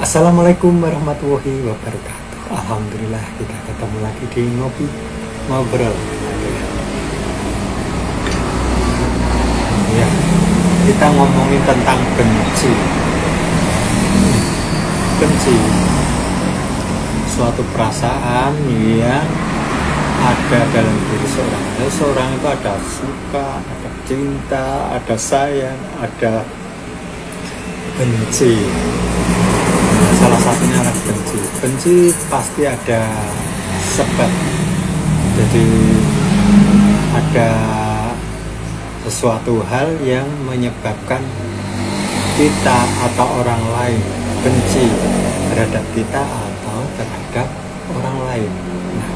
Assalamualaikum warahmatullahi wabarakatuh. Alhamdulillah kita ketemu lagi di Ngopi Ngobrol. Ya, kita ngomongin tentang benci. Benci, suatu perasaan yang ada dalam diri seorang. Seorang itu ada suka, ada cinta, ada sayang, ada benci. Salah satunya adalah benci. Benci pasti ada sebab. Jadi ada sesuatu hal yang menyebabkan kita atau orang lain benci terhadap kita atau terhadap orang lain. Nah,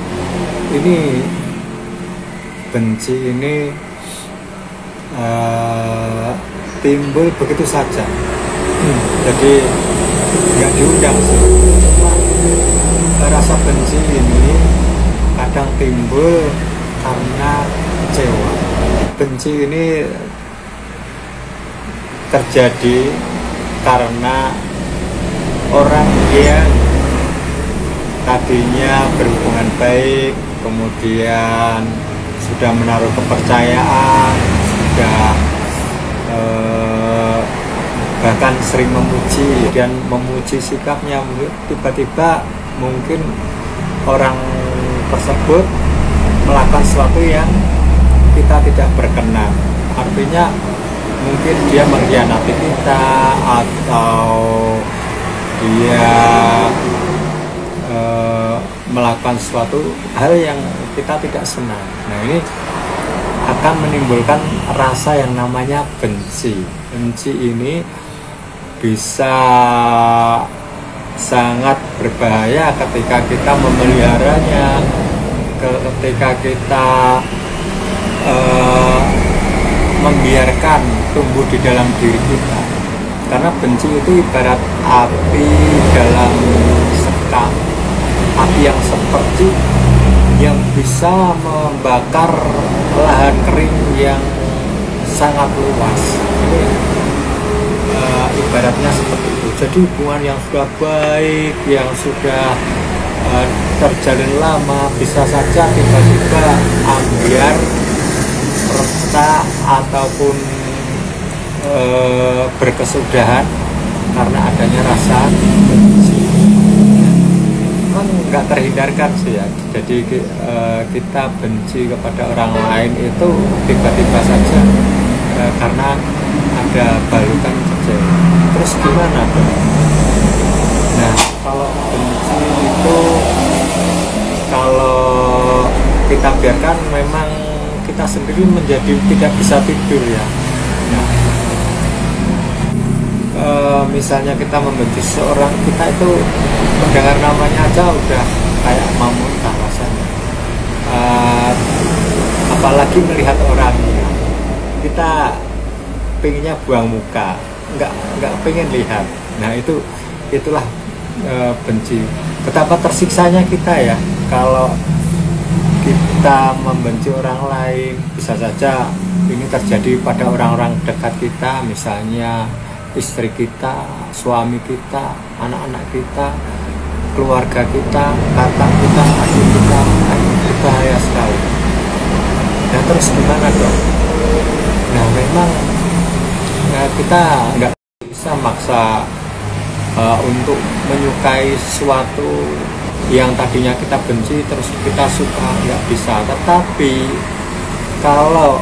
ini benci ini timbul begitu saja. Jadi nggak diundang sih. Rasa benci ini kadang timbul karena kecewa. Benci ini terjadi karena orang yang tadinya berhubungan baik, kemudian sudah menaruh kepercayaan, sudah bahkan sering memuji dan memuji sikapnya, tiba-tiba mungkin orang tersebut melakukan sesuatu yang kita tidak berkenan. Artinya mungkin dia mengkhianati kita atau dia melakukan suatu hal yang kita tidak senang. Nah, ini akan menimbulkan rasa yang namanya benci. Benci ini bisa sangat berbahaya ketika kita memeliharanya, ketika kita membiarkan tumbuh di dalam diri kita. Karena benci itu ibarat api dalam sekam, api yang seperti yang bisa membakar lahan kering yang sangat luas. Ibaratnya seperti itu. Jadi hubungan yang sudah baik, yang sudah terjalin lama, bisa saja tiba-tiba ambiar, retak ataupun berkesudahan karena adanya rasa benci. Memang nggak terhindarkan sih ya. Jadi kita benci kepada orang lain itu tiba-tiba saja karena ada balutan kecewa. Terus gimana dong? Nah, kalau benci itu kalau kita biarkan memang kita sendiri menjadi tidak bisa tidur ya. Nah, misalnya kita membenci seorang, kita itu mendengar namanya aja udah kayak mau muntah rasanya. Apalagi melihat orangnya, kita pengennya buang muka, nggak pengen lihat. Nah, itulah benci. Betapa tersiksanya kita ya kalau kita membenci orang lain. Bisa saja ini terjadi pada orang-orang dekat kita, misalnya istri kita, suami kita, anak-anak kita, keluarga kita, kakak kita, adik kita. Itu bahaya sekali. Nah, terus gimana dong? Nah, memang kita nggak bisa maksa untuk menyukai sesuatu yang tadinya kita benci terus kita suka, nggak bisa. Tetapi kalau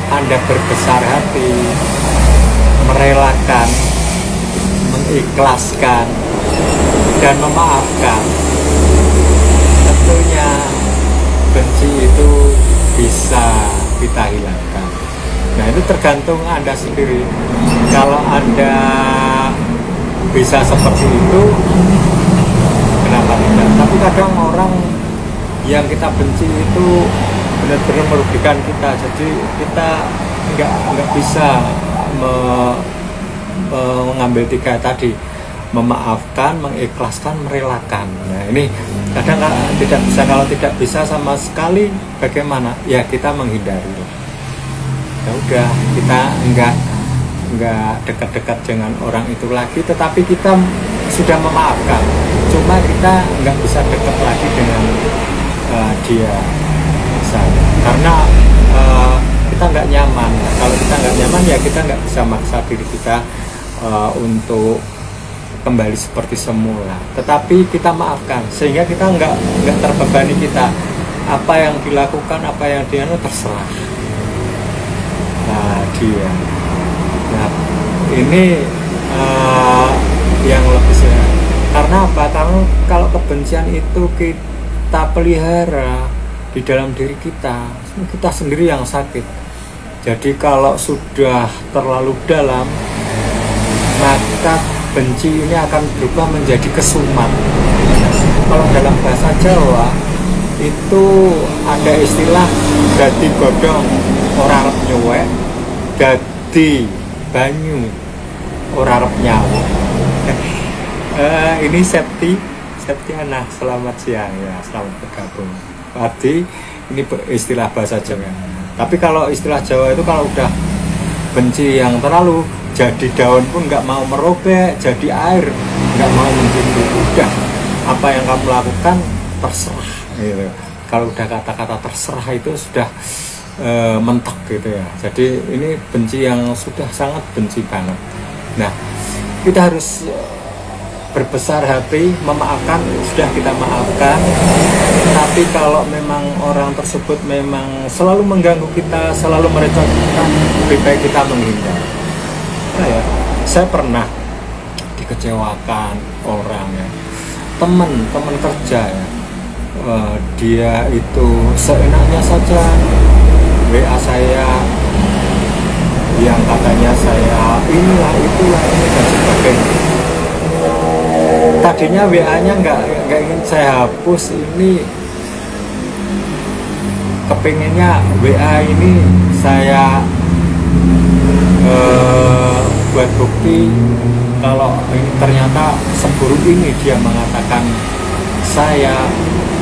Anda berbesar hati, merelakan, mengikhlaskan, dan memaafkan, tentunya benci itu bisa kita hilangkan. Nah, itu tergantung Anda sendiri. Kalau Anda bisa seperti itu, kenapa tidak? Tapi kadang orang yang kita benci itu benar-benar merugikan kita. Jadi kita nggak bisa mengambil tiga tadi, memaafkan, mengikhlaskan, merelakan. Nah, ini kadang tidak bisa. Kalau tidak bisa sama sekali, bagaimana? Ya, kita menghindari. Ya udah, kita enggak dekat-dekat dengan orang itu lagi, tetapi kita sudah memaafkan, cuma kita nggak bisa dekat lagi dengan dia misalnya, karena kita nggak nyaman. Kalau kita nggak nyaman ya kita nggak bisa maksa diri kita untuk kembali seperti semula, tetapi kita maafkan sehingga kita nggak terbebani. Kita apa yang dilakukan, apa yang dia terserah dia. Nah ini yang lebih sehat. Karena apa? Karena kalau kebencian itu kita pelihara di dalam diri kita sendiri yang sakit. Jadi kalau sudah terlalu dalam, maka benci ini akan berubah menjadi kesumat. Kalau dalam bahasa Jawa itu ada istilah dadi godhong ora arep nyuwek, dadi banyu ora arep nyawuk. Ini Septiana, selamat siang ya, selamat bergabung. Tadi ini istilah bahasa Jawa. Tapi kalau istilah Jawa itu kalau udah benci yang terlalu, jadi daun pun nggak mau merobek, jadi air nggak mau menjemput. Udah apa yang kamu lakukan terserah gitu. Kalau udah kata-kata terserah itu sudah mentok gitu ya. Jadi ini benci yang sudah sangat benci banget. Nah kita harus berbesar hati, memaafkan. Sudah kita maafkan, tapi kalau memang orang tersebut memang selalu mengganggu kita, selalu merecot kita, lebih baik kita menghindar. Nah ya, saya pernah dikecewakan orang ya, teman kerja ya, dia itu seenaknya saja WA saya yang katanya saya inilah itulah ini dan sebagainya. Tadinya WA-nya nggak ingin saya hapus, ini kepinginnya WA ini saya buat bukti kalau ini ternyata seburuk ini dia mengatakan saya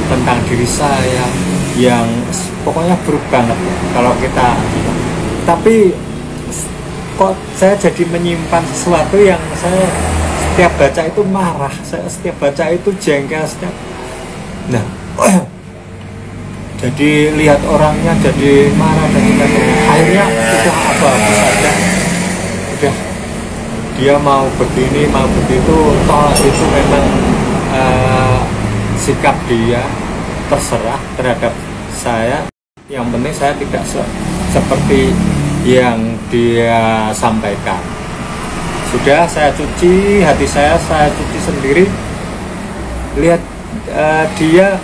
tentang diri saya yang pokoknya buruk banget kalau kita. Tapi kok saya jadi menyimpan sesuatu yang saya setiap baca itu marah, saya setiap baca itu jengkel setiap. Nah jadi lihat orangnya jadi marah dan sebagainya. Akhirnya udah apa saja, udah dia mau begini mau begitu, toh itu memang sikap dia, terserah terhadap saya. Yang penting saya tidak seperti yang dia sampaikan. Sudah saya cuci hati saya cuci sendiri. Lihat dia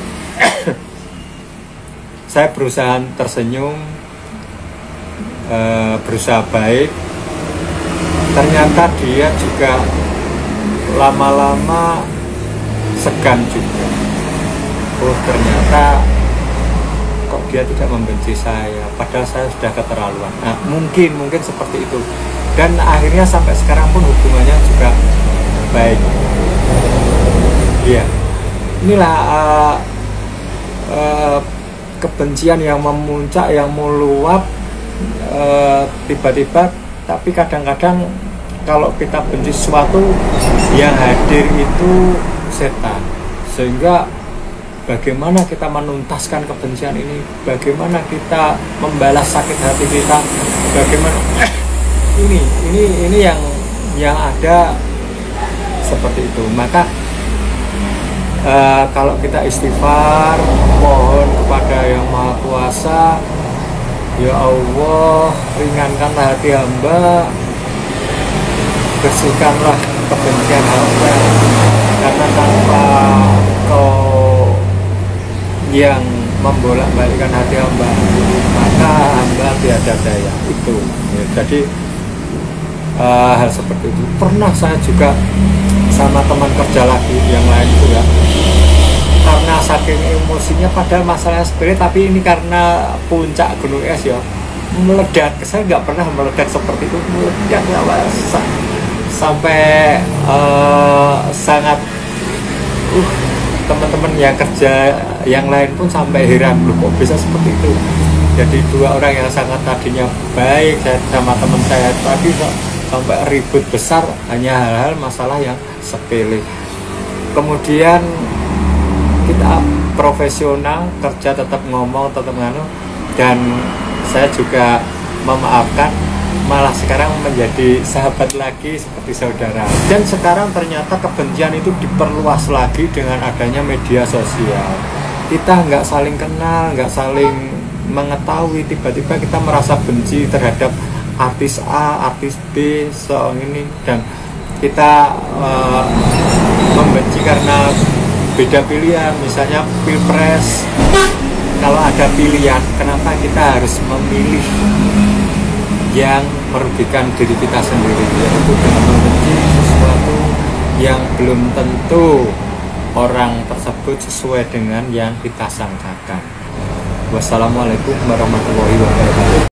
saya berusaha tersenyum, berusaha baik. Ternyata dia juga lama-lama segan juga. Oh ternyata kok dia tidak membenci saya, padahal saya sudah keterlaluan. Nah mungkin seperti itu. Dan akhirnya sampai sekarang pun hubungannya juga baik. Iya, inilah kebencian yang memuncak, yang meluap tiba-tiba. Tapi kadang-kadang kalau kita benci sesuatu, yang hadir itu setan. Sehingga bagaimana kita menuntaskan kebencian ini, bagaimana kita membalas sakit hati kita, bagaimana ini yang ada seperti itu. Maka kalau kita istighfar, mohon kepada Yang Maha Kuasa, ya Allah, ringankanlah hati hamba, bersihkanlah kebencian hamba, karena tanpa Kau yang membolak-balikkan hati hamba, maka hamba tiada daya. Itu ya, jadi hal seperti itu pernah saya juga sama teman kerja lagi yang lain juga, karena saking emosinya, padahal masalah sepele, tapi ini karena puncak gunung es ya, meledak. Saya nggak pernah meledak seperti itu, meledak sampai sangat teman-teman yang kerja yang lain pun sampai heran, loh kok bisa seperti itu. Jadi dua orang yang sangat tadinya baik, saya sama teman saya tadi sampai ribut besar hanya hal-hal masalah yang sepele. Kemudian kita profesional, kerja tetap ngomong, tetap nganu, dan saya juga memaafkan, malah sekarang menjadi sahabat lagi seperti saudara. Dan sekarang ternyata kebencian itu diperluas lagi dengan adanya media sosial. Kita nggak saling kenal, nggak saling mengetahui, tiba-tiba kita merasa benci terhadap artis A, artis B, soal ini, dan kita membenci karena beda pilihan. Misalnya pilpres, kalau ada pilihan, kenapa kita harus memilih yang merugikan diri kita sendiri, yaitu dengan membenci sesuatu yang belum tentu orang tersebut sesuai dengan yang kita sangkakan. Wassalamualaikum warahmatullahi wabarakatuh.